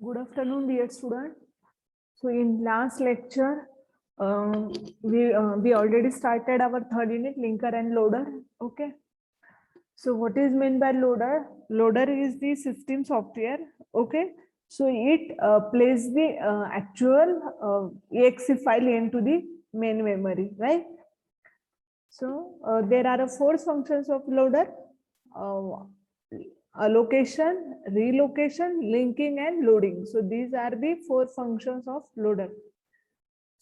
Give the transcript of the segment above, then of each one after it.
Good afternoon, dear student. So in last lecture, we already started our third unit, linker and loader. Okay. So what is meant by loader? Loader is the system software. Okay. So it places the actual exe file into the main memory, right? So there are four functions of loader: allocation, relocation, linking, and loading. So these are the four functions of loader.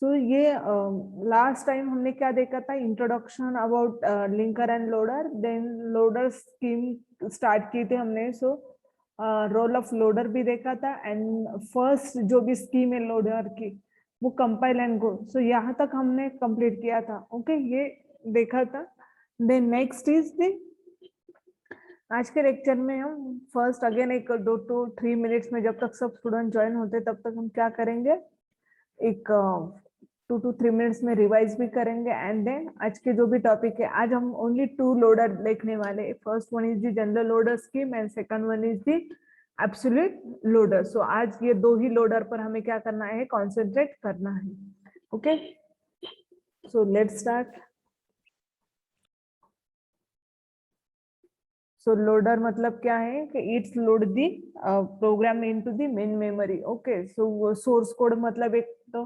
So ये last time हमने क्या देखा था, introduction about linker and loader, then loader scheme start की थी हमने. So role of loader भी देखा था, एंड फर्स्ट जो भी स्कीम है लोडर की वो कंपाइल एंड गो. सो यहाँ तक हमने कंप्लीट किया था. ओके, ये देखा था. देन नेक्स्ट इज द आज के लेक्चर में हम फर्स्ट अगेन एक 2 to 3 मिनट्स में, जब तक सब स्टूडेंट ज्वाइन होते तब तक हम क्या करेंगे, एक 2 to 3 मिनट्स में रिवाइज भी करेंगे. एंड देन आज के जो भी टॉपिक है, आज हम ओनली 2 लोडर देखने वाले. First one is the general loader scheme and second one is the absolute loader. So आज ये दो ही लोडर पर हमें क्या करना है, कॉन्सेंट्रेट करना है. Okay, so let's start. So loader मतलब क्या है कि it's load the programme into the main memory. Okay, so source code मतलब एक तो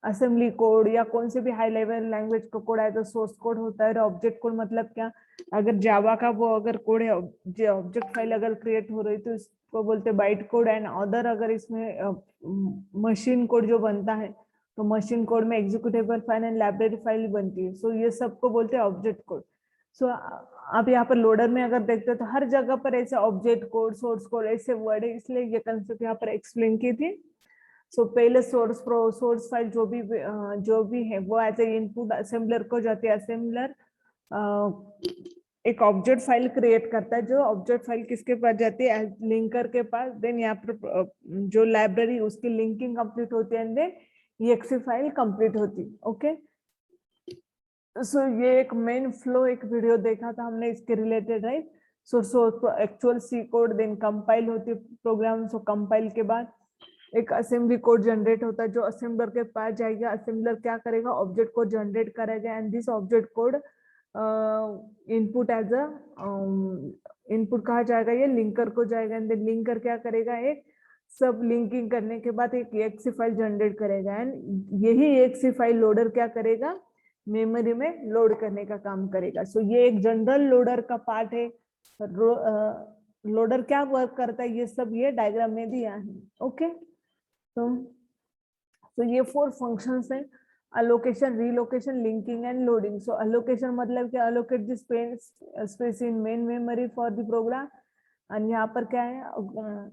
असेंबली कोड या कौन से भी हाई लेवल लैंग्वेज का कोड है तो सोर्स कोड होता है. ऑब्जेक्ट कोड मतलब क्या, अगर जावा का वो अगर कोड है, ऑब्जेक्ट फाइल अगर क्रिएट हो रही तो इसको बोलते हैं बाइट कोड. एंड अदर अगर इसमें मशीन कोड जो बनता है तो मशीन कोड में executable file and library file बनती है. सो ये सबको बोलते हैं ऑब्जेक्ट कोड. सो आप यहाँ पर लोडर में अगर देखते हो तो हर जगह पर ऐसे ऑब्जेक्ट कोड, सोर्स कोड ऐसे वर्ड है, इसलिए ये कंसेप्ट यहाँ पर एक्सप्लेन की थी. सो पहले सोर्स फाइल जो भी है वो एज ए इनपुट असेंबलर को जाती है. असेंबलर एक ऑब्जेक्ट फाइल क्रिएट करता है. जो ऑब्जेक्ट फाइल किसके पास जाती है, लिंकर के पास. देन यहाँ पर जो लाइब्रेरी उसकी लिंकिंग कंप्लीट होती है, and then exe file complete होती. ओके, सो ये एक मेन फ्लो एक वीडियो देखा था हमने इसके related, right. So actual C code then compile होती प्रोग्राम. सो कंपाइल के बाद एक असेंबली कोड जनरेट होता है जो असेंबलर के पास जाएगा. असेंबलर क्या करेगा, ऑब्जेक्ट कोड जनरेट करेगा, and this object code input as a input कहा जाएगा, ये लिंकर को जाएगा. एंड देन लिंकर क्या करेगा, एक सब लिंकिंग करने के बाद एक exe फाइल जनरेट करेगा. एंड यही exe फाइल लोडर क्या करेगा, मेमोरी में लोड करने का काम करेगा. सो ये एक जनरल लोडर का पार्ट है. लोडर क्या वर्क करता है ये सब ये डायग्राम में दिया है. ओके, तो ये 4 फंक्शंस हैं: allocation, relocation, linking and loading. So allocation मतलब क्या, allocate the space in main memory for the program. और यहाँ पर क्या है,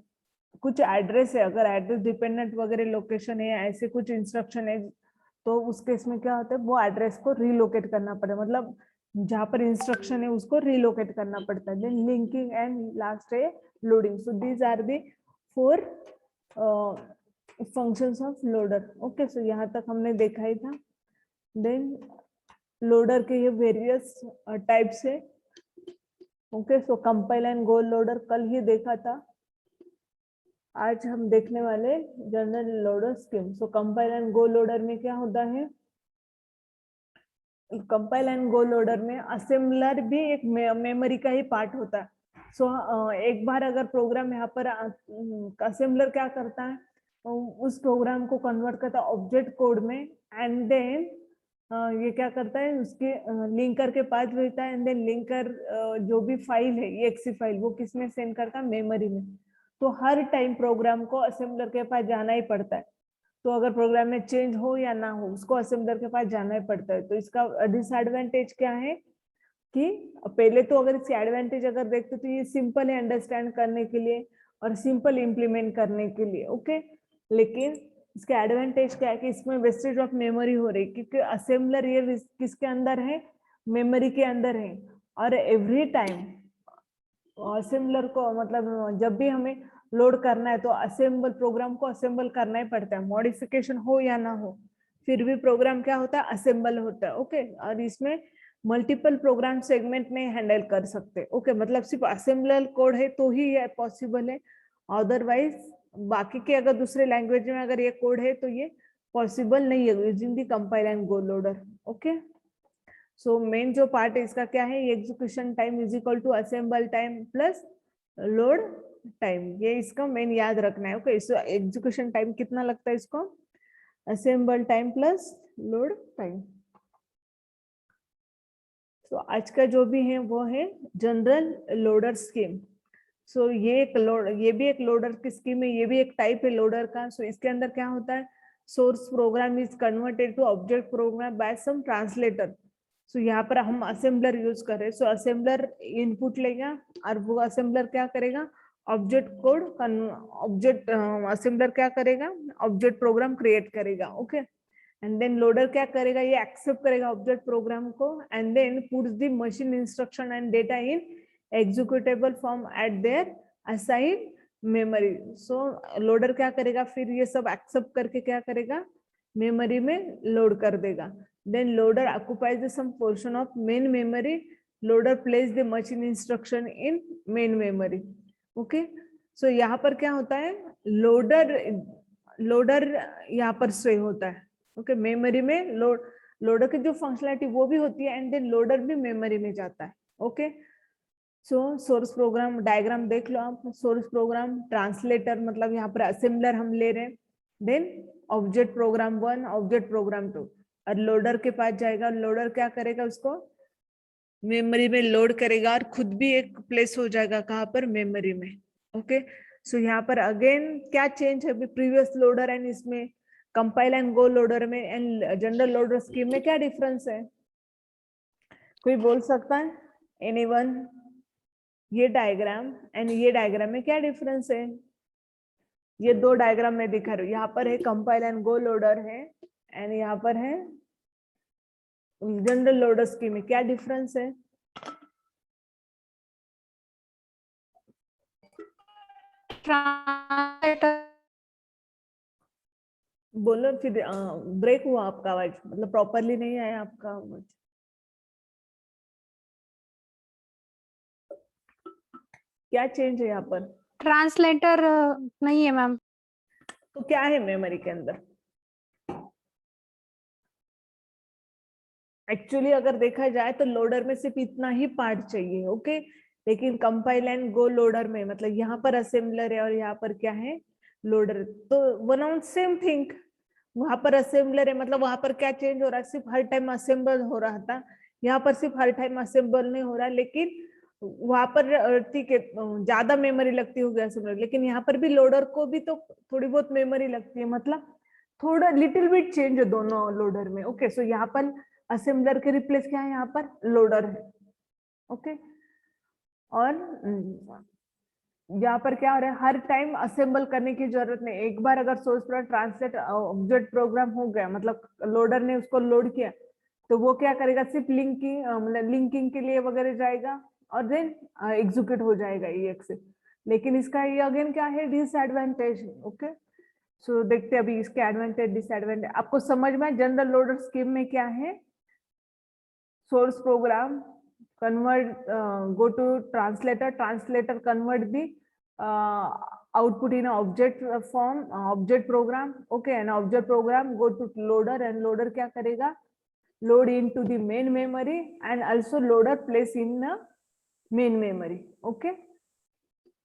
कुछ एड्रेस है, अगर एड्रेस डिपेंडेंट वगैरह लोकेशन है, ऐसे कुछ इंस्ट्रक्शन है, तो उस केस में क्या होता है, वो एड्रेस को रिलोकेट करना पड़ेगा. मतलब जहाँ पर इंस्ट्रक्शन है उसको रिलोकेट करना पड़ता है. देन लिंकिंग एंड लास्ट है loading. So these are the 4 functions of loader. Okay, so यहाँ तक हमने देखा ही था. देन लोडर के ये वेरियस टाइप्स है. Okay, so compile and go loader कल ही देखा था. आज हम देखने वाले general loader scheme. So compile and go loader में क्या होता है, कंपाइल एंड गो लोडर में असेंबलर भी एक मेमोरी का ही पार्ट होता है. सो एक बार अगर प्रोग्राम यहाँ पर असेंबलर क्या करता है, उस प्रोग्राम को कन्वर्ट करता है ऑब्जेक्ट कोड में. एंड देन ये क्या करता है, उसके लिंकर के पास भेजता है. एंड देन लिंकर जो भी फाइल है exe फाइल वो किसमें सेंड करता है, मेमोरी में. तो हर टाइम प्रोग्राम को असेंबलर के पास जाना ही पड़ता है. तो अगर प्रोग्राम में चेंज हो या ना हो उसको असेंबलर के पास जाना ही पड़ता है. तो इसका डिसएडवांटेज क्या है कि पहले तो अगर इसकी एडवांटेज अगर देखते तो ये सिंपल है अंडरस्टैंड करने के लिए और सिंपल इम्प्लीमेंट करने के लिए. ओके, लेकिन इसका एडवांटेज क्या है कि इसमें वेस्टेज ऑफ मेमोरी हो रही है, क्योंकि असेंबलर ये किसके अंदर है, मेमोरी के अंदर है. और एवरी टाइम असेंबलर को मतलब जब भी हमें लोड करना है तो असेंबल प्रोग्राम को असेंबल करना ही पड़ता है. मॉडिफिकेशन हो या ना हो फिर भी प्रोग्राम क्या होता है, असेंबल होता है. ओके, और इसमें मल्टीपल प्रोग्राम सेगमेंट नहीं हैंडल कर सकते. ओके, मतलब सिर्फ असेंबलर कोड है तो ही ये पॉसिबल है, अदरवाइज बाकी के अगर दूसरे लैंग्वेज में अगर ये कोड है तो ये पॉसिबल नहीं है using the compile and go loader. Okay, so main जो पार्ट है इसका क्या है, execution time is equal to assemble time plus load time, ये इसका मेन याद रखना है। ओके, एग्जीक्यूशन टाइम कितना लगता है इसको, assemble time plus load time. तो आज का जो भी है वो है जनरल लोडर स्कीम। सो ये एक लोड, ये भी एक लोडर की स्कीम है, ये भी एक टाइप है लोडर का। सो इसके अंदर क्या होता है, source program is converted to object program by some translator. So यहाँ पर हम असेंबलर यूज कर रहे हैं। सो असेंबलर इनपुट लेगा और वो असेंबलर क्या करेगा, ऑब्जेक्ट कोड, ऑब्जेक्ट असेंबलर क्या करेगा, ऑब्जेक्ट प्रोग्राम क्रिएट करेगा। ओके, एंड देन लोडर क्या करेगा, ये एक्सेप्ट करेगा ऑब्जेक्ट प्रोग्राम को and then puts the machine instruction and data in executable form at there assign memory. So loader क्या करेगा, फिर ये सब एक्सेप्ट करके क्या करेगा, मेमोरी में लोड कर देगा। Then loader occupies some portion of main memory, loader place the machine instruction in main memory. Okay, so यहाँ पर क्या होता है, लोडर यहाँ पर स्टे होता है। ओके, मेमोरी में लोडर की जो फंक्शनलिटी वो भी होती है एंड देन लोडर भी मेमोरी में जाता है। ओके, सो सोर्स प्रोग्राम डायग्राम देख लो आप, सोर्स प्रोग्राम, ट्रांसलेटर मतलब यहाँ पर असेंबलर हम ले रहे हैं, then object program 1, object program 2, और लोडर के पास जाएगा, लोडर क्या करेगा, उसको मेमोरी में लोड करेगा और खुद भी एक प्लेस हो जाएगा कहाँ पर, मेमोरी में। ओके, सो यहाँ पर अगेन क्या चेंज है प्रीवियस लोडर एंड इसमें, कंपाइल एंड गो लोडर में एंड जनरल लोडर स्कीम में क्या डिफरेंस है, कोई बोल सकता है, एनीवन? ये डायग्राम एंड ये डायग्राम में क्या डिफरेंस है, ये दो डायग्राम में दिखा रही हूँ, यहाँ पर है कंपाइल एंड गो लोडर है एंड यहाँ पर है जनरल लोडर स्कीम में, क्या डिफरेंस है? बोलो फिर, ब्रेक हुआ आपका आवाज, मतलब प्रॉपरली नहीं आया आपका आवाज। क्या चेंज है यहाँ पर? ट्रांसलेटर नहीं है मैम। तो क्या है मेमोरी के अंदर? एक्चुअली अगर देखा जाए तो लोडर में सिर्फ इतना ही पार्ट चाहिए। ओके, लेकिन कंपाइल एंड गो लोडर में मतलब यहाँ पर असेंबलर है और यहाँ पर क्या है, लोडर, तो वन ऑन सेम थिंग। वहां पर असेंबलर है मतलब वहां पर क्या चेंज हो रहा है, सिर्फ हर टाइम असेंबल हो रहा था, यहाँ पर सिर्फ हर टाइम असेंबल नहीं हो रहा, लेकिन वहां पर ठीक है ज्यादा मेमोरी लगती होगी असेंबलर, लेकिन यहाँ पर भी लोडर को भी तो थोड़ी बहुत मेमोरी लगती है, मतलब थोड़ा लिटिल बिट चेंज है दोनों लोडर में। ओके, सो यहाँ पर असेंबलर के रिप्लेस क्या है, यहाँ पर लोडर है। ओके, और यहाँ पर क्या हो रहा है, हर टाइम असेंबल करने की जरूरत नहीं, एक बार अगर source program translate object program हो गया, मतलब लोडर ने उसको लोड किया, तो वो क्या करेगा, सिर्फ लिंकिंग मतलब लिंकिंग के लिए वगैरह जाएगा और देन एग्जीक्यूट हो जाएगा EX से। लेकिन इसका ये अगेन क्या है, डिसएडवांटेज। ओके, सो देखते हैं अभी इसके एडवांटेज डिसएडवांटेज आपको समझ में। जनरल लोडर स्कीम में क्या है, source programme convert go to translator convert the output in object form, object program. Okay, and object program go to loader and loader क्या करेगा, load into the main memory and also loader place in the main memory. Okay,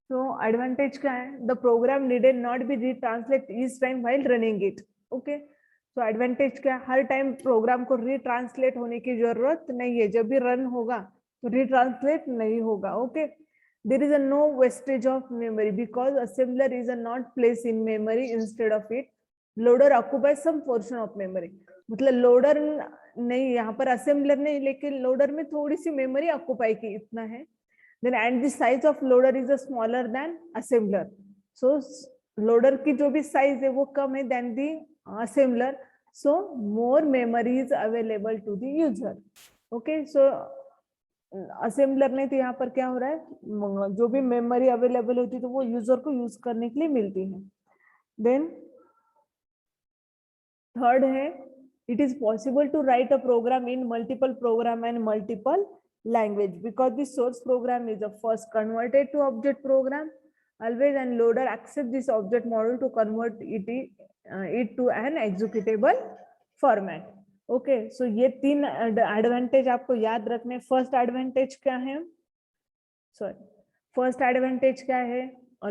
so advantage क्या है, the program needed not be retranslate each time while running it. Okay, तो advantage क्या, हर time programme को रीट्रांसलेट होने की जरूरत नहीं है, जब भी रन होगा तो रीट्रांसलेट नहीं होगा। Okay, there is a no wastage of memory because assembler is a not place in memory instead of it, loader occupy some portion of memory, मतलब लोडर नहीं, यहाँ पर असेंबलर नहीं, लेकिन लोडर में थोड़ी सी मेमोरी ऑक्युपाई की, इतना है। Then and the size of loader is smaller than assembler, so loader की जो भी साइज है वो कम है than the assembler, so more memory is available to the user. Okay, so assembler नहीं तो यहाँ पर क्या हो रहा है, जो भी मेमोरी अवेलेबल होती है तो वो यूजर को यूज करने के लिए मिलती है। देन थर्ड है, it is possible to write a program in multiple program and multiple language because the source program is the first converted to object program always, and loader accept this object model to convert it to an executable format. Okay, so ये 3 advantage आपको याद रखने। First advantage क्या है, sorry, first advantage क्या है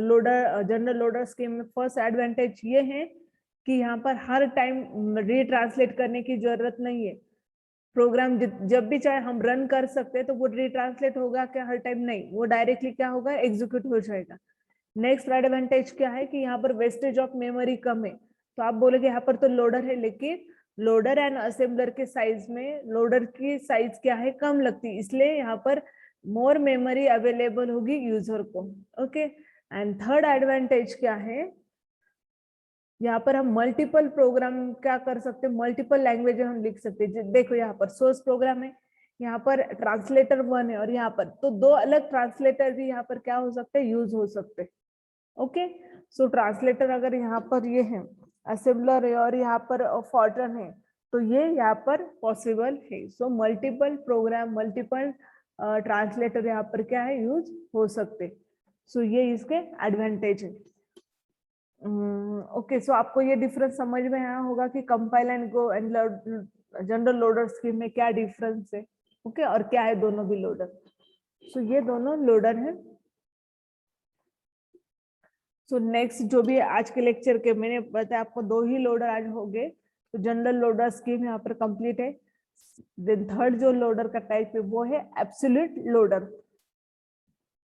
loader, general loader scheme में first advantage ये है कि यहाँ पर हर टाइम रीट्रांसलेट करने की जरूरत नहीं है। प्रोग्राम जब भी चाहे हम रन कर सकते हैं, तो वो रीट्रांसलेट होगा क्या, हर टाइम नहीं, वो डायरेक्टली क्या होगा, एग्जीक्यूट हो जाएगा। नेक्स्ट एडवांटेज क्या है कि यहाँ पर वेस्टेज ऑफ मेमोरी कम है। तो आप बोलोगे यहाँ पर तो लोडर है, लेकिन लोडर एंड असेंबलर के साइज में लोडर की साइज क्या है, कम लगती, इसलिए यहाँ पर मोर मेमोरी अवेलेबल होगी यूजर को। ओके, एंड थर्ड एडवांटेज क्या है, यहाँ पर हम मल्टीपल प्रोग्राम क्या कर सकते हैं, मल्टीपल लैंग्वेज हम लिख सकते हैं। देखो यहाँ पर सोर्स प्रोग्राम है, यहाँ पर ट्रांसलेटर 1 है, और यहाँ पर तो 2 अलग ट्रांसलेटर भी यहाँ पर क्या हो सकते हैं, यूज हो सकते हैं। ओके, सो ट्रांसलेटर अगर यहाँ पर ये है, असेंबलर है, और यहाँ पर फॉर्ट्रन है, तो ये यहाँ पर पॉसिबल है। So multiple program, multiple translator यहाँ पर क्या है, यूज हो सकते। सो ये इसके एडवांटेज है। ओके, सो आपको ये डिफरेंस समझ में आया होगा कि compile and go and general loader scheme में क्या डिफरेंस है। ओके, और क्या है दोनों भी लोडर। सो ये दोनों लोडर है। सो नेक्स्ट जो भी आज के लेक्चर के मैंने बताया आपको 2 ही लोडर आज हो गए। तो जनरल लोडर स्कीम यहाँ पर कंप्लीट है। देन थर्ड जो लोडर का टाइप है वो है एब्सोल्यूट लोडर।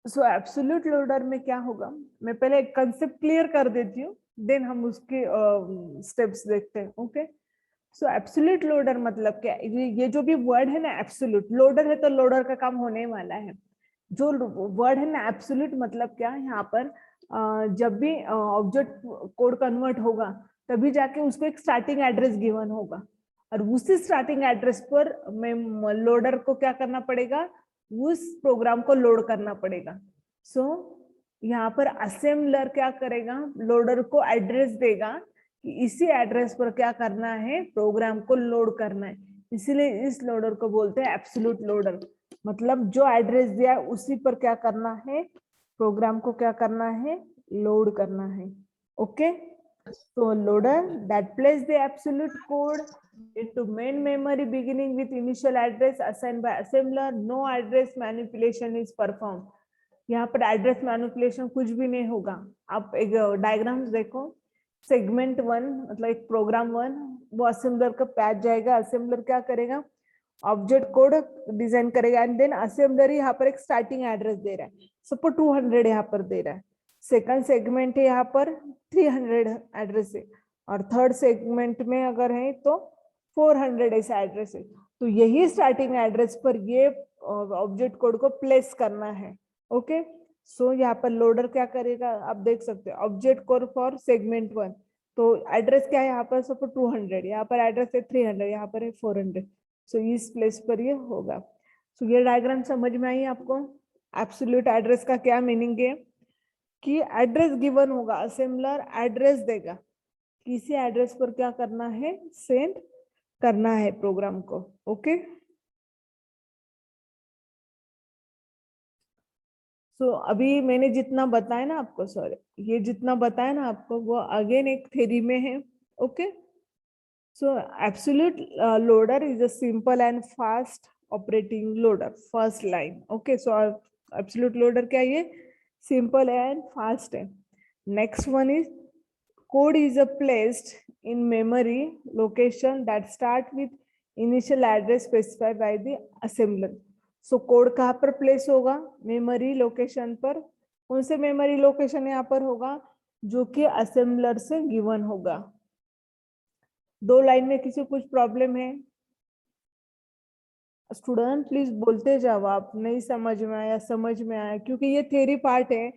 सो एब्सोल्यूट लोडर में क्या होगा, मैं पहले एक कंसेप्ट क्लियर कर देती हूँ, देन हम उसके स्टेप्स देखते हैं। ओके, सो एब्सोल्यूट लोडर मतलब क्या, ये जो भी वर्ड है ना, एब्सोल्यूट लोडर है तो लोडर का काम होने वाला है। जो वर्ड है ना एब्सोल्यूट मतलब क्या, यहाँ पर जब भी ऑब्जेक्ट कोड कन्वर्ट होगा तभी जाके उसको एक स्टार्टिंग एड्रेस गिवन होगा, और उसी स्टार्टिंग एड्रेस पर लोडर को क्या करना पड़ेगा, उस प्रोग्राम को लोड करना पड़ेगा। सो यहाँ पर असेंबलर क्या करेगा, लोडर को एड्रेस देगा कि इसी एड्रेस पर क्या करना है, प्रोग्राम को लोड करना है। इसीलिए इस लोडर को बोलते हैं एब्सोल्यूट लोडर। मतलब जो एड्रेस दिया है उसी पर क्या करना है, प्रोग्राम को क्या करना है, लोड करना है। Okay, so loader that places the absolute code into main memory beginning with initial address assigned by assembler, no address manipulation is performed। यहाँ पर एड्रेस मैनिपुलेशन कुछ भी नहीं होगा। आप एक डायग्राम्स देखो, सेगमेंट 1 मतलब एक प्रोग्राम 1 वो असेंबलर का पैच जाएगा, असेंबलर क्या करेगा, ऑब्जेक्ट कोड डिजाइन करेगा, एंड देन असेंबलर यहाँ पर एक स्टार्टिंग एड्रेस दे रहा है, सपोज 200 यहाँ पर दे रहा है। सेकंड सेगमेंट है यहाँ पर 300 एड्रेस है, और थर्ड सेगमेंट में अगर है तो 400 ऐसा एड्रेस है। तो यही स्टार्टिंग एड्रेस पर ये ऑब्जेक्ट कोड को प्लेस करना है। ओके, सो यहाँ पर लोडर क्या करेगा, आप देख सकते हैं ऑब्जेक्ट कोड फॉर सेगमेंट 1, तो एड्रेस क्या है यहाँ पर, सपोज 200, यहाँ पर एड्रेस है 300, यहाँ पर है 400। सो इस प्लेस पर ये होगा। सो ये डायग्राम समझ में आई आपको। एब्सोल्यूट एड्रेस का क्या मीनिंग है कि एड्रेस गिवन होगा, असेंबलर एड्रेस देगा, किसी एड्रेस पर क्या करना है, सेंड करना है प्रोग्राम को। ओके, सो अभी मैंने जितना बताया ना आपको, सॉरी ये जितना बताया ना आपको, वो अगेन एक थ्योरी में है। Okay, so absolute loader is a simple and fast operating loader, first line. Okay, so absolute loader क्या ये, simple and fast है। Next one is code is placed in memory location that start with initial address specified by the assembler। So code कहाँ पर place होगा, memory location पर। कौन से memory location यहाँ पर होगा, जो कि असेंबलर से गिवन होगा। 2 लाइन में किसी कुछ प्रॉब्लम है, स्टूडेंट प्लीज बोलते जाओ, आप नहीं समझ में आया, समझ में आया, क्योंकि ये थ्योरी पार्ट है,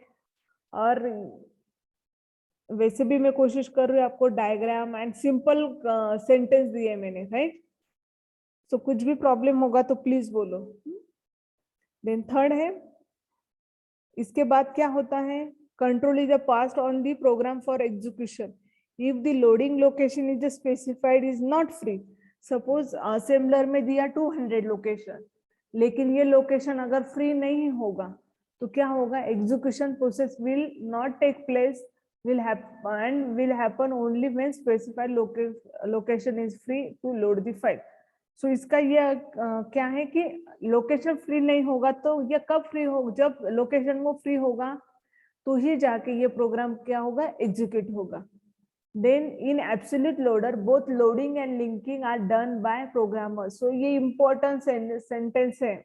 और वैसे भी मैं कोशिश कर रही हूँ आपको डायग्राम एंड सिंपल सेंटेंस दिए मैंने, राइट। सो कुछ भी प्रॉब्लम होगा तो प्लीज बोलो। देन थर्ड है, इसके बाद क्या होता है, control is passed on the program for execution if the loading location is specified is not free. Suppose assembler में दिया 200 लोकेशन, लेकिन ये लोकेशन अगर फ्री नहीं होगा तो क्या होगा, execution process will not take place, will happen only when specified location is free to load the file. So इसका ये क्या है कि लोकेशन फ्री नहीं होगा तो ये कब फ्री हो, जब लोकेशन वो फ्री होगा तो ही जाके ये प्रोग्राम क्या होगा, एग्जीक्यूट होगा. Then in absolute loader both loading and linking are done by programmer. So ये important sentence है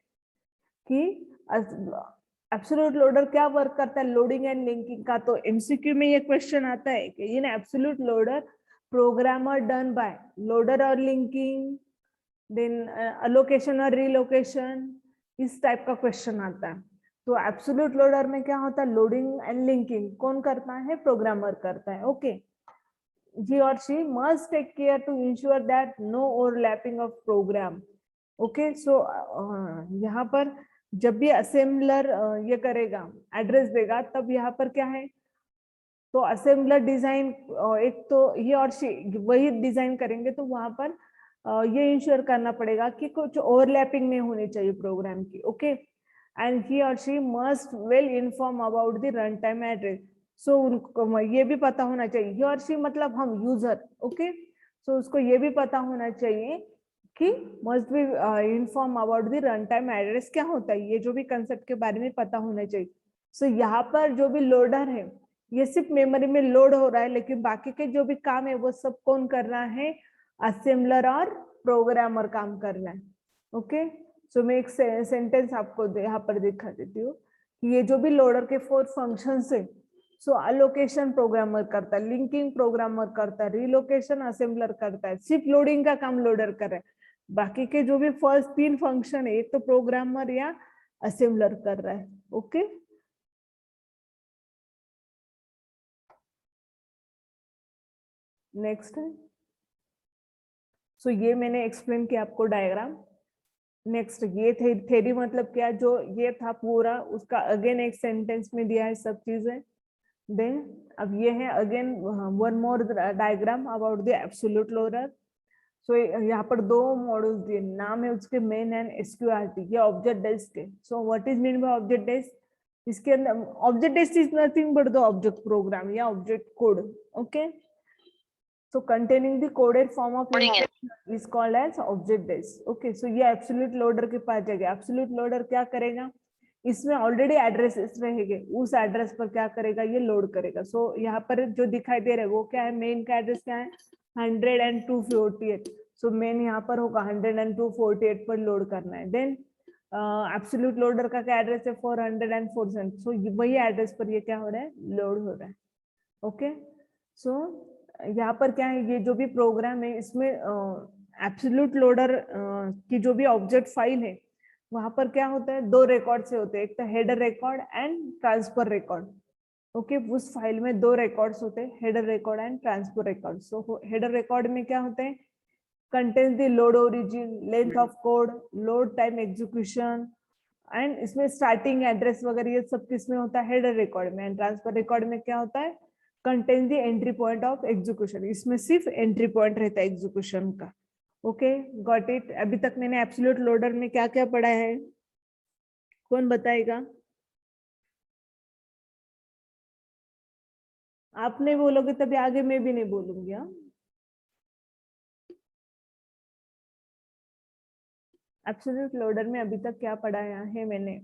कि एब्सोल्यूट लोडर क्या वर्क करता है, लोडिंग एंड लिंकिंग का. तो एमसीक्यू में ये क्वेश्चन आता है कि इन absolute loader programmer done by loader और लिंकिंग, देन अलोकेशन और रीलोकेशन, इस टाइप का क्वेश्चन आता है. तो एब्सोल्यूट लोडर में क्या होता है, लोडिंग एंड लिंकिंग कौन करता है, प्रोग्रामर करता है. Okay, he or she must take care to ensure that no overlapping of program. Okay, so यहाँ पर जब भी असेंबलर ये करेगा, एड्रेस देगा, तब यहाँ पर क्या है, तो असेंबलर डिजाइन एक तो ही और शी वही डिजाइन करेंगे, तो वहां पर ये इंश्योर करना पड़ेगा कि कुछ ओवरलैपिंग नहीं होनी चाहिए प्रोग्राम की. ओके, एंड ही और she must well inform about the run time address. So उनको ये भी पता होना चाहिए, ही और शी मतलब हम यूजर. ओके, सो उसको ये भी पता होना चाहिए कि must be inform about the run time address क्या होता है, ये जो भी कंसेप्ट के बारे में पता होना चाहिए. सो यहाँ पर जो भी लोडर है ये सिर्फ मेमोरी में लोड हो रहा है, लेकिन बाकी के जो भी काम है वो सब कौन कर रहा है, असेंबलर और प्रोग्रामर काम कर रहा है. ओके, सो मैं एक सेंटेंस आपको यहाँ पर दिखा देती हूँ कि ये जो भी लोडर के 4 फंक्शंस है, सो अलोकेशन प्रोग्रामर करता है, लिंकिंग प्रोग्रामर करता है, रिलोकेशन असेंबलर करता है, सिर्फ लोडिंग का काम लोडर कर रहा है. बाकी के जो भी फर्स्ट 3 फंक्शन है एक तो प्रोग्रामर या असेंबलर कर रहा है. ओके, नेक्स्ट है. सो ये मैंने एक्सप्लेन किया आपको डायग्राम. नेक्स्ट ये थेरी मतलब क्या, जो ये था पूरा उसका अगेन एक सेंटेंस में दिया है सब चीजें. देन अब ये है again one more diagram about the absolute loader. So यहाँ पर 2 मॉड्यूल्स दिए, नाम है उसके मेन एंड एसक्यूआरटी, ये ऑब्जेक्ट डेस्क के. So what is mean by object desk, इसके अंदर object desk is nothing but the object program या object code. Okay, so containing the coded form of information is called as object desk. Okay, so ये absolute loader के पास जाएगा. absolute loader क्या करेगा, इसमें already addresses रहेंगे, उस address पर क्या करेगा, ये लोड करेगा. सो यहाँ पर जो दिखाई दे रहा है वो क्या है, मेन का एड्रेस क्या है, 100 and 248. सो मेन यहाँ पर होगा 100 and 248 पर लोड करना है. देन एब्सोल्यूट लोडर का क्या एड्रेस है, 400 and 400. सो वही एड्रेस पर ये क्या हो रहा है, लोड हो रहा है. ओके, सो यहाँ पर क्या है, ये जो भी प्रोग्राम है इसमें एब्सोल्यूट लोडर की जो भी ऑब्जेक्ट फाइल है वहां पर क्या होता है, 2 रिकॉर्ड से होते हैं, एक तो header record and transfer record. Okay, उस फाइल में 2 रिकॉर्ड्स होते हैं, header record and transfer record. So header record में क्या होते हैं, contains the load origin, length of code, load time execution, and इसमें स्टार्टिंग एड्रेस वगैरह ये सब किसमें होता है, हेडर रिकॉर्ड में. एंड ट्रांसफर रिकॉर्ड में क्या होता है, contain the entry point of execution, इसमें सिर्फ एंट्री पॉइंट रहता है एग्जीक्यूशन का. Okay, got it. अभी तक मैंने एब्सोल्यूट लोडर में क्या क्या पढ़ा है, कौन बताएगा, आप नहीं बोलोगे तभी आगे मैं भी नहीं बोलूंगी. हाँ, एब्सोल्यूट लोडर में अभी तक क्या पढ़ाया है मैंने,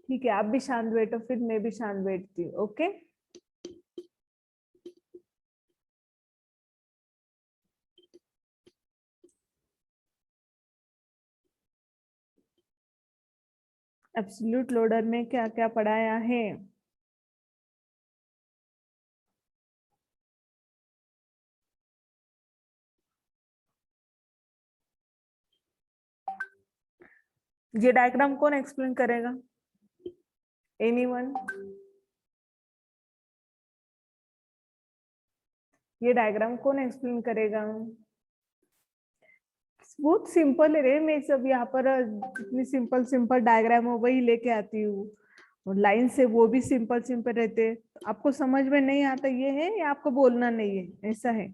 ठीक है, आप भी शांत बैठो, फिर मैं भी शांत बैठती हूँ. ओके, एब्सोल्यूट लोडर में क्या क्या पढ़ाया है, ये डायग्राम कौन एक्सप्लेन करेगा, एनीवन, ये डायग्राम कौन एक्सप्लेन करेगा. बहुत सिंपल है रे, मैं सब यहाँ पर जितनी सिंपल सिंपल डायग्राम हो वही लेके आती हूँ, और लाइन से वो भी सिंपल सिंपल रहते. आपको समझ में नहीं आता ये है या आपको बोलना नहीं है, ऐसा है.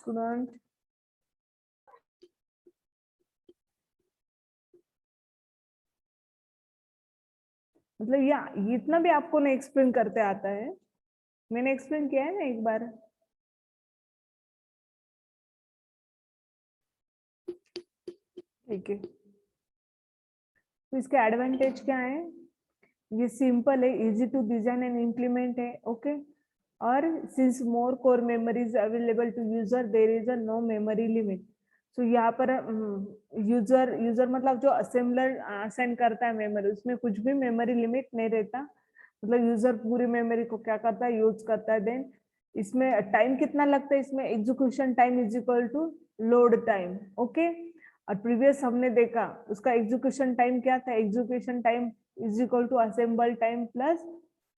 स्टूडेंट, मतलब ये इतना भी आपको नहीं एक्सप्लेन करते आता है, मैंने एक्सप्लेन किया है ना एक बार। ठीक है, तो इसके एडवांटेज क्या है? ये सिंपल है, easy to design and implement है, ओके। और since more core memory is available to user, there is a no memory limit. तो यहाँ पर यूजर मतलब जो असेंबलर असाइन करता है मेमोरी, उसमें कुछ भी मेमोरी लिमिट नहीं रहता, मतलब यूजर पूरी मेमोरी को क्या करता है, यूज करता है। देन इसमें टाइम कितना लगता है, इसमें execution time is equal to load time, okay. और प्रीवियस हमने देखा उसका एग्जीक्यूशन टाइम क्या था, execution time is equal to assemble time plus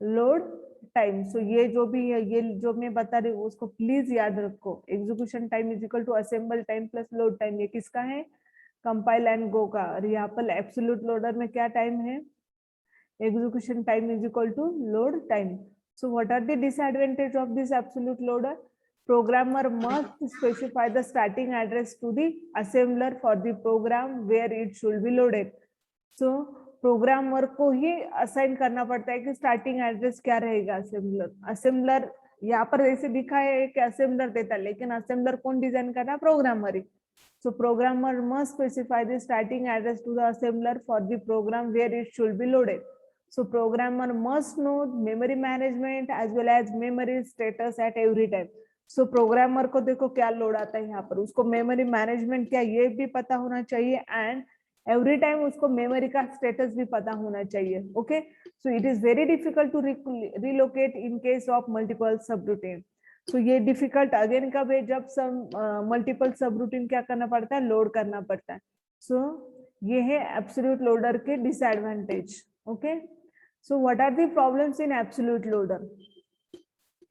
load time. So ये जो भी है, ये जो मैं बता रही हूँ उसको प्लीज याद रखो, execution time is equal to assemble time plus load time. ये किसका है, कंपाइल एंड गो का। और यहाँ पर एब्सोल्यूट लोडर में क्या टाइम है, execution time is equal to load time. So what are the disadvantage of this absolute loader? Programmer must specify the starting address to the assembler for the program where it should be loaded. So programmer को ही assign करना पड़ता है कि starting address क्या रहेगा assembler. Assembler यहाँ पर ऐसे दिखा है कि असेंबलर देता है, लेकिन असेंबलर कौन डिजाइन करना है, programmer he. So programmer must specify the starting address to the assembler for the program where it should be loaded. So programmer must know memory management as well as memory status at every time. So programmer को देखो क्या load आता है यहाँ पर, उसको memory management क्या ये भी पता होना चाहिए, एंड एवरी टाइम उसको मेमोरी का स्टेटस भी पता होना चाहिए, okay. So it is very difficult to relocate in case of multiple subroutine. तो ये डिफिकल्ट अगेन कब है, जब सब मल्टीपल सबरूटीन क्या करना पड़ता है, लोड करना पड़ता है। सो ये है एब्सोल्यूट लोडर के disadvantage, okay. So what are the problems in absolute loader,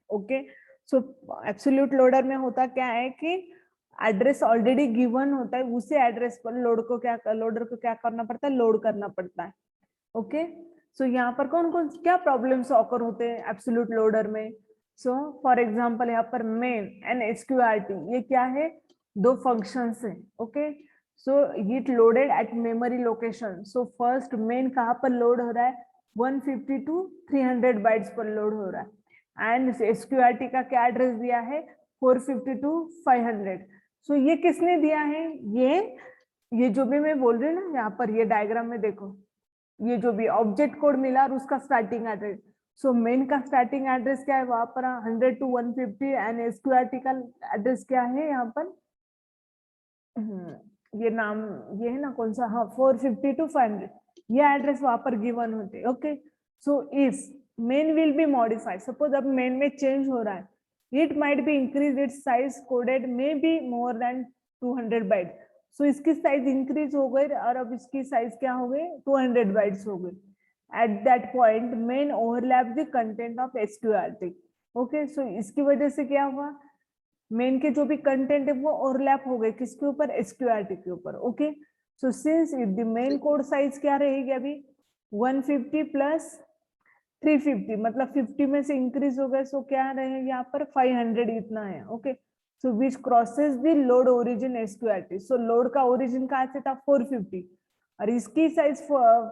okay. So absolute loader में होता क्या है कि एड्रेस ऑलरेडी गिवन होता है, उसी एड्रेस पर लोडर को क्या करना पड़ता है, लोड करना पड़ता है, ओके। सो यहाँ पर कौन कौन क्या प्रॉब्लम्स ऑकर होते हैं एब्सोल्यूट लोडर में। सो फॉर एग्जांपल यहाँ पर मेन एंड एसक्यूआरटी, ये क्या है, दो फंक्शंस है, okay. So it loaded at memory location. So first main कहाँ पर लोड हो रहा है, 150 to 300 बाइट्स पर लोड हो रहा है, एंड एसक्यूआरटी का क्या एड्रेस दिया है, 450 to 500। सो ये किसने दिया है, ये जो भी मैं बोल रही हूँ ना, यहाँ पर ये डायग्राम में देखो, ये जो भी ऑब्जेक्ट कोड मिला और उसका स्टार्टिंग एड्रेस। सो मेन का स्टार्टिंग एड्रेस क्या है, वहां पर 100 to 150, एंड एसक्यूआरटी का एड्रेस क्या है यहाँ पर, ये नाम ये है ना कौन सा, हाँ 450 to 500, ये एड्रेस वहां पर गिवन होते, okay. So if main will be modified, suppose अब मेन में चेंज हो रहा है, it might be increase its size coded may be more than 200 byte. So इसकी साइज इंक्रीज हो गई और अब इसकी साइज क्या हो गई, 200 बाइट्स हो गई। At that point main overlap the content of SQRT, okay. So इसकी वजह से क्या हुआ, मेन के जो भी कंटेंट है वो ओवरलैप हो गए किसके ऊपर, एसक्यूआरटी के ऊपर, okay. So since the main code size क्या रहेगी अभी, 150 प्लस 350, मतलब 50 में से इंक्रीज हो गए, सो क्या रहे यहाँ पर 500 इतना है, okay. So which crosses the load origin SQRT. So load का ओरिजिन कहाँ से था, 450, और इसकी साइज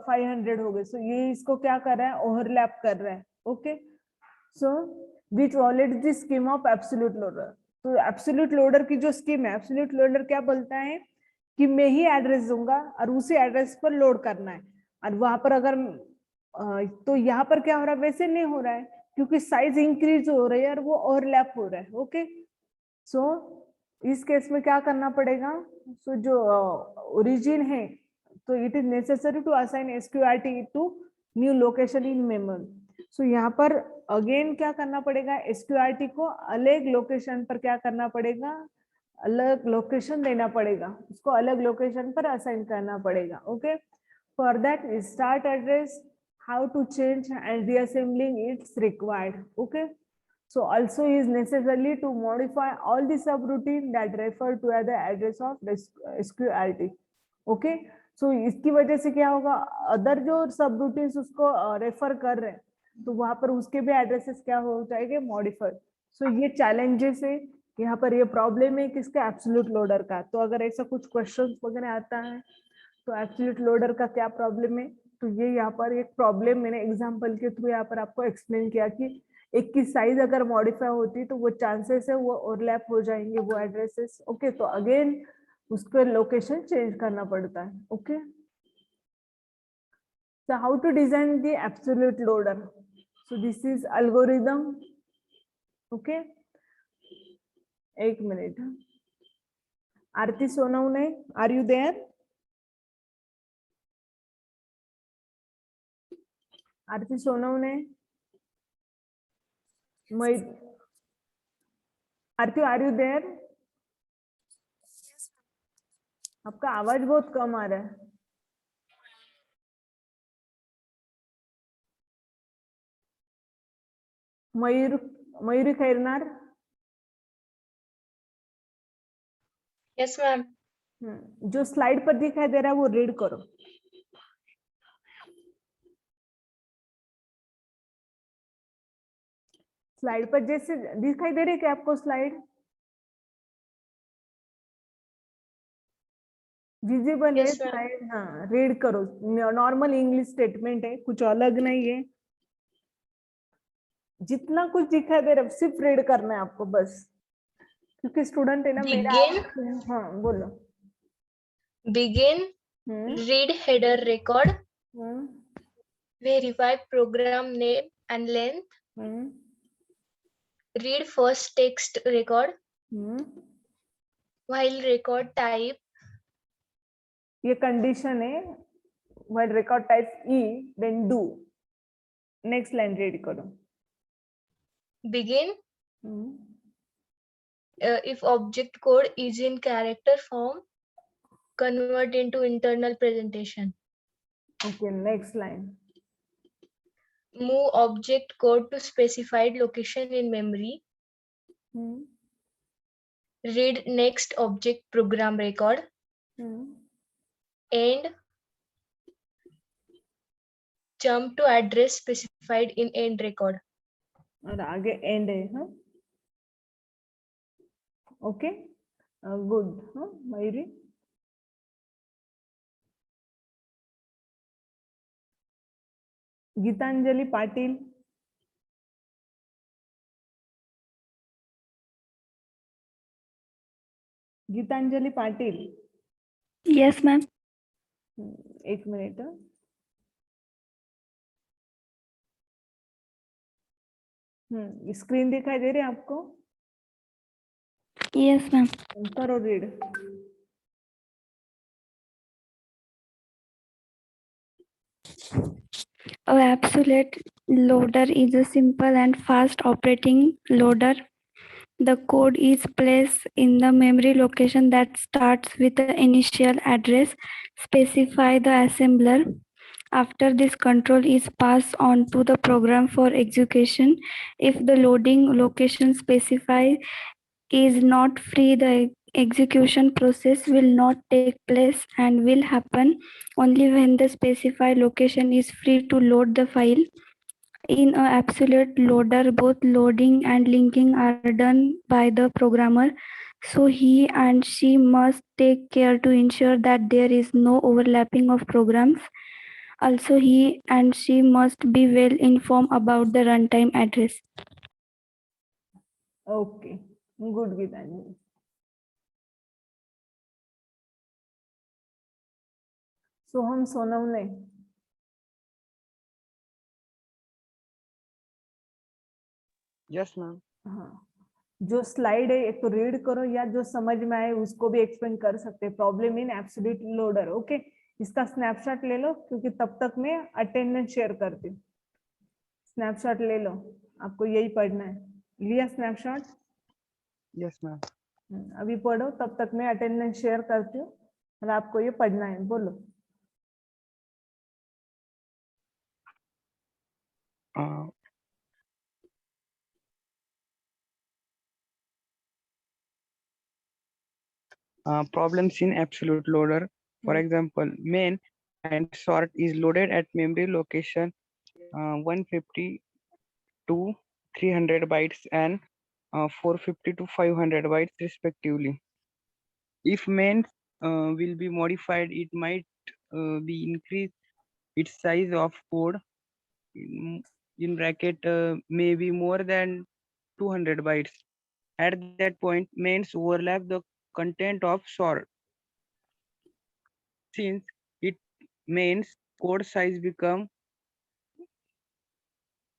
500 हो गई। सो ये इसको क्या कर रहा है, ओवरलैप कर रहा है, okay. So which wallet the scheme of absolute loader. तो एब्सोल्यूट लोडर की जो स्कीम है, एब्सोल्यूट लोडर क्या बोलता है कि मैं ही एड्रेस दूंगा और उसी एड्रेस पर लोड करना है, और वहां पर अगर तो यहाँ पर क्या हो रहा है, वैसे नहीं हो रहा है क्योंकि साइज इंक्रीज हो रही है और वो ओवरलैप हो रहा है, ओके। सो इस केस में क्या करना पड़ेगा, सो जो ओरिजिन है, तो it is necessary to assign SQRT to new location in memory. So यहाँ पर अगेन क्या करना पड़ेगा, एसक्यूआरटी को अलग लोकेशन पर क्या करना पड़ेगा, अलग लोकेशन देना पड़ेगा, उसको अलग लोकेशन पर असाइन करना पड़ेगा, okay. For that start address, how to change and reassembling it's required, okay. So also is necessary to modify all the subroutine that refer to the address of SQRT, okay. So इसकी वजह से क्या होगा, other जो subroutines उसको refer कर रहे हैं तो वहां पर उसके भी एड्रेसेस क्या हो जाएंगे, मॉडिफाइड। सो ये चैलेंजेस है यहाँ पर ये प्रॉब्लम है किसका, एब्सोल्यूट लोडर का। तो अगर ऐसा कुछ क्वेश्चन वगैरह आता है तो एब्सोल्यूट लोडर का क्या प्रॉब्लम है, तो ये यहाँ पर एक प्रॉब्लम मैंने एग्जांपल के थ्रू यहाँ पर आपको एक्सप्लेन किया कि एक की साइज अगर मॉडिफाई होती तो वो चांसेस है वो ओवरलैप हो जाएंगे वो एड्रेसेस। ओके, तो अगेन उसको लोकेशन चेंज करना पड़ता है। Okay, so how to design the absolute loader? So this is algorithm. Okay, एक minute. Aarti Sonawane, are you there? Aarti Sonawane, Aarti are you there? आपका आवाज बहुत कम आ रहा है। Mayuri Khairnar, yes ma'am. जो स्लाइड पर दिखाई दे रहा है वो रीड करो। स्लाइड पर जैसे दिखाई दे रही है क्या आपको स्लाइड? विजिबल है Yes, ma'am. स्लाइड? हाँ, रीड करो। नॉर्मल इंग्लिश स्टेटमेंट है, कुछ अलग नहीं है। जितना कुछ दिखाई दे रहा है सिर्फ रीड करना है आपको बस, क्योंकि स्टूडेंट है ना मेरा। Begin. हाँ बोलो। Begin. Hmm Read header record. Hmm Verify program name and length. Hmm Read first text record. Hmm. While record type. ये कंडीशन है। While record type E then do. Next line read करो। Begin. Hmm If object code is in character form, convert into internal presentation. Okay, next line. Move object code to specified location in memory. Read next object program record. And jump to address specified in end record. और आगे and है। हाँ, okay, good. हाँ Mayuri, Geetanjali Patil, Geetanjali Patil. Yes, ma'am. एक minute. Screen दिखाई दे रही है आपको? Yes, ma'am. करो read. A absolute loader is a simple and fast operating loader. The code is placed in the memory location that starts with the initial address. Specify the assembler. After this, control is passed on to the program for execution. If the loading location specified is not free, the execution process will not take place and will happen only when the specified location is free to load the file. In an absolute loader, both loading and linking are done by the programmer, so he and she must take care to ensure that there is no overlapping of programs. Also, he and she must be well informed about the runtime address. Okay, good Geetanjali. Soham Sonawane, yes ma'am. हाँ, जो slide है एक तो read करो या जो समझ में आए उसको भी एक्सप्लेन कर सकते हैं। Problem in absolute loader. Okay, इसका स्नैपशॉट ले लो क्योंकि तब तक मैं अटेंडेंस शेयर करती हूँ। स्नैपशॉट ले लो, आपको यही पढ़ना है। लिया स्नैपशॉट? Yes ma'am. अभी पढ़ो, तब तक मैं अटेंडेंस शेयर करती हूँ और आपको ये पढ़ना है। बोलो। Problems in absolute loader. For example, main and sort is loaded at memory location 150 to 300 bytes and 450 to 500 bytes respectively. If main will be modified, it might be increased its size of code in bracket may be more than 200 bytes. At that point, mains overlap the content of sort. Since it mains code size become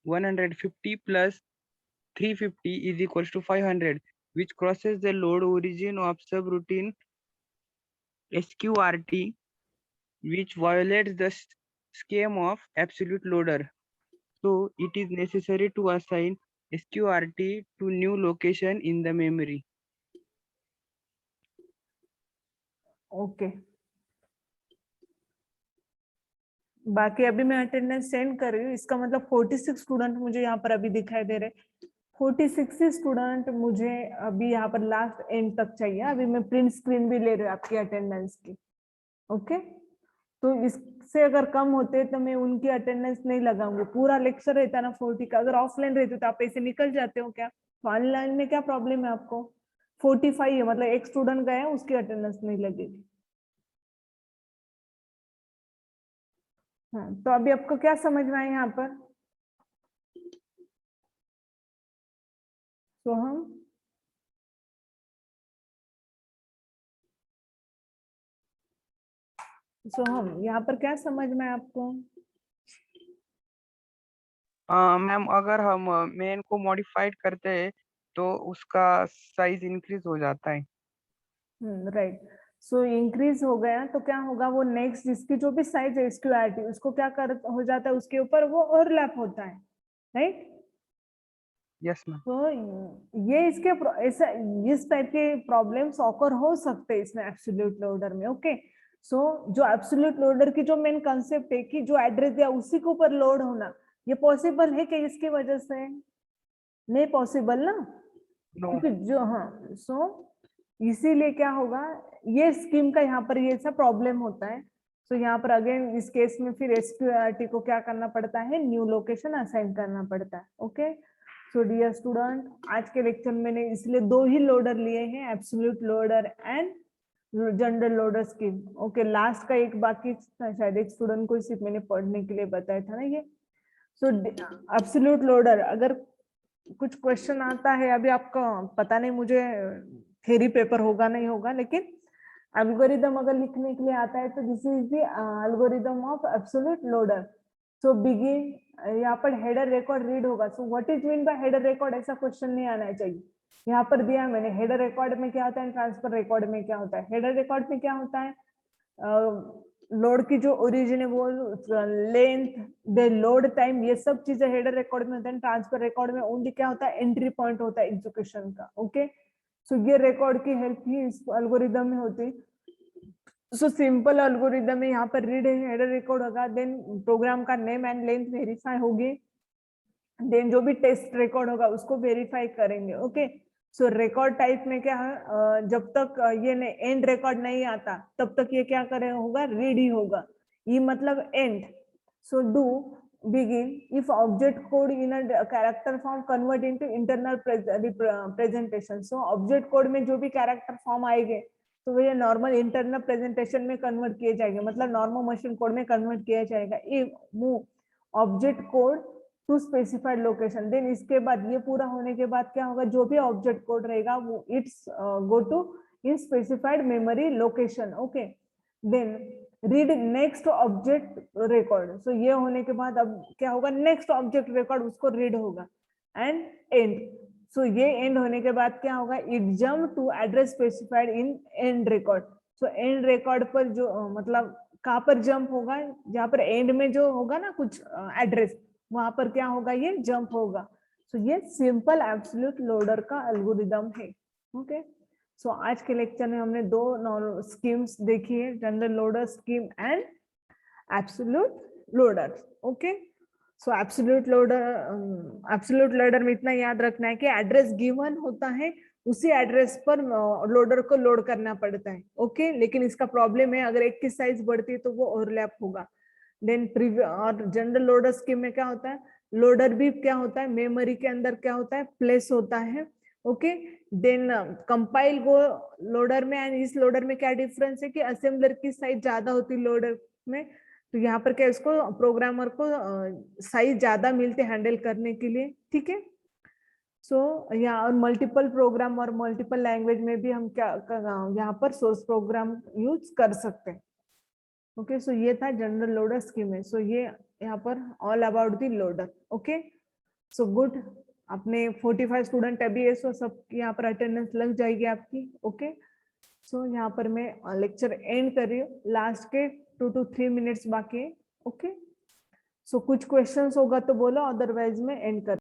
150 plus 350 is equals to 500, which crosses the load origin of subroutine SQRT, which violates the scheme of absolute loader. So it is necessary to assign SQRT to new location in the memory. Okay बाकी अभी मैं attendance send कर रही हूँ, इसका मतलब 46 student मुझे यहाँ पर अभी दिखाई दे रहे। 46 स्टूडेंट मुझे अभी यहाँ पर लास्ट एंड तक चाहिए। अभी मैं प्रिंट स्क्रीन भी ले रही हूँ आपकी अटेंडेंस की। ओके तो इससे अगर कम होते तो मैं उनकी अटेंडेंस नहीं लगाऊंगी। पूरा लेक्चर रहता ना 40 का, अगर ऑफलाइन रहते तो आप ऐसे निकल जाते हो क्या? तो ऑनलाइन में क्या प्रॉब्लम है आपको? 45 है, मतलब एक स्टूडेंट गया उसकी अटेंडेंस नहीं लगेगी। हाँ तो अभी आपको क्या समझ में आया यहाँ पर? तो हम यहाँ पर क्या समझ में आया आपको? मैम अगर हम मेन को मॉडिफाइड करते हैं तो उसका साइज इंक्रीज हो जाता है। राइट सो इंक्रीज हो गया तो क्या होगा, वो नेक्स्ट जिसकी जो भी साइज है SQRT उसको क्या कर हो जाता है, उसके ऊपर वो ओवरलैप होता है। Right yes ma'am. तो ये इसके ऐसा इस टाइप के प्रॉब्लम्स ऑकर हो सकते हैं इसमें एब्सोल्यूट लोडर में। ओके सो जो एब्सोल्यूट लोडर की जो मेन कंसेप्ट है कि जो एड्रेस दिया उसी के ऊपर लोड होना, ये पॉसिबल है कि इसकी वजह से नहीं पॉसिबल ना, क्योंकि जो हाँ सो इसीलिए क्या होगा, ये स्कीम का यहाँ पर ये सब प्रॉब्लम होता है। तो यहाँ पर अगेन इस केस में फिर SQRT को क्या करना पड़ता है, न्यू लोकेशन असाइन करना पड़ता है। ओके सो डियर स्टूडेंट, आज के लेक्चर में मैंने इसलिए दो ही लोडर लिए हैं, absolute loader and general loader scheme. Okay last का एक बाकी था, शायद एक स्टूडेंट को सिर्फ मैंने पढ़ने के लिए बताया था ना ये। सो एब्सोल्यूट लोडर, अगर कुछ क्वेश्चन आता है, अभी आपका पता नहीं मुझे थ्योरी पेपर होगा नहीं होगा, लेकिन एल्गोरिदम अगर लिखने के लिए आता है तो this is the algorithm of absolute loader. So begin, यहाँ पर हेडर रिकॉर्ड रीड होगा। सो what is mean bye header record, ऐसा क्वेश्चन नहीं आना चाहिए। यहाँ पर दिया मैंने हेडर रिकॉर्ड में क्या होता है, ट्रांसफर रिकॉर्ड में क्या होता है। हेडर रिकॉर्ड में क्या होता है, लोड की जो ओरिजिन है वो लेंथ, दे लोड टाइम, ये सब चीजें हेडर रिकॉर्ड में होता है। ट्रांसफर रिकॉर्ड में ओनली क्या होता है, एंट्री पॉइंट होता है एग्जीक्यूशन का। ओके सो ये रिकॉर्ड की हेल्प ही इस एल्गोरिदम में होती है। सो सिंपल एल्गोरिदम में यहाँ पर रीड हेडर रिकॉर्ड होगा, देन प्रोग्राम का नेम एंड लेंथ वेरीफाई होगी, देन जो भी टेस्ट रिकॉर्ड होगा उसको वेरीफाई करेंगे। ओके सो रिकॉर्ड टाइप में क्या है, जब तक ये एंड रिकॉर्ड नहीं आता तब तक ये क्या करे होगा, रीड ही होगा। ये मतलब and. So do begin if object code in a character form convert into internal presentation। so object code में जो भी character form आएंगे तो वो ये नॉर्मल इंटरनल प्रेजेंटेशन में कन्वर्ट किए जाएंगे, मतलब नॉर्मल मशीन कोड में कन्वर्ट किया जाएगा। If move object code to specified location, then इसके बाद ये पूरा होने के बाद क्या होगा, जो भी ऑब्जेक्ट कोड रहेगा वो it's go to in specified memory location. Okay then read next object record. So ये होने के बाद अब क्या होगा, नेक्स्ट ऑब्जेक्ट रिकॉर्ड उसको रीड होगा एंड एंड। सो ये एंड होने के बाद क्या होगा, it jump to address specified in end record. So end record पर जो मतलब कहाँ पर जंप होगा, जहाँ पर एंड में जो होगा ना कुछ एड्रेस, वहां पर क्या होगा, ये जंप होगा। सो ये सिंपल एब्सोल्यूट लोडर का एल्गोरिदम है। ओके सो आज के लेक्चर में हमने दो स्कीम्स देखी है, general loader scheme and absolute loader. Okay so absolute loader में इतना याद रखना है कि एड्रेस गिवन होता है, उसी एड्रेस पर लोडर को लोड करना पड़ता है। ओके लेकिन इसका प्रॉब्लम है, अगर एक की साइज बढ़ती है तो वो ओवरलैप होगा। देन और जनरल लोडर स्कीम में क्या होता है, लोडर भी क्या होता है, मेमोरी के अंदर क्या होता है, प्लेस होता है, ओके देन कंपाइल गो लोडर में एंड इस लोडर में क्या डिफरेंस है कि असेंबलर की साइज ज्यादा होती है लोडर में, तो यहाँ पर क्या इसको प्रोग्रामर को साइज ज्यादा मिलते हैंडल करने के लिए, ठीक है। सो यहाँ और मल्टीपल प्रोग्राम और मल्टीपल लैंग्वेज में भी हम क्या यहाँ पर सोर्स प्रोग्राम यूज कर सकते हैं। ओके सो ये था जनरल लोडर स्कीम है। सो ये यहाँ पर all about the loader. Okay so good, अपने 45 स्टूडेंट अभी है, सो सब यहाँ पर अटेंडेंस लग जाएगी आपकी। ओके सो यहाँ पर मैं लेक्चर एंड कर रही हूँ, लास्ट के 2 to 3 मिनट्स बाकी है। ओके सो कुछ क्वेश्चंस होगा तो बोलो, अदरवाइज मैं एंड कर